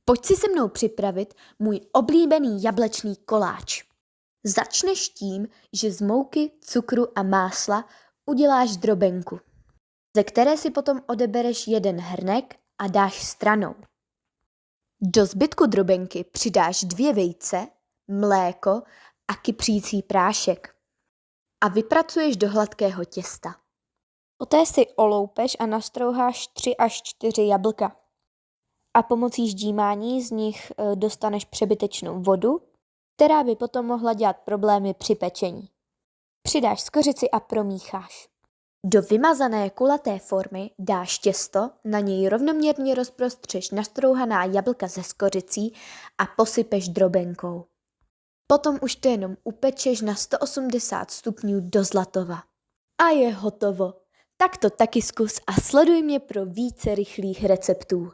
Pojď si se mnou připravit můj oblíbený jablečný koláč. Začneš tím, že z mouky, cukru a másla uděláš drobenku, ze které si potom odebereš jeden hrnek a dáš stranou. Do zbytku drobenky přidáš 2 vejce, mléko a kypřící prášek a vypracuješ do hladkého těsta. Poté si oloupeš a nastrouháš 3 až 4 jablka. A pomocí ždímání z nich dostaneš přebytečnou vodu, která by potom mohla dělat problémy při pečení. Přidáš skořici a promícháš. Do vymazané kulaté formy dáš těsto, na něj rovnoměrně rozprostřeš nastrouhaná jablka se skořicí a posypeš drobenkou. Potom už to jenom upečeš na 180 stupňů do zlatova. A je hotovo. Tak to taky zkus a sleduj mě pro více rychlých receptů.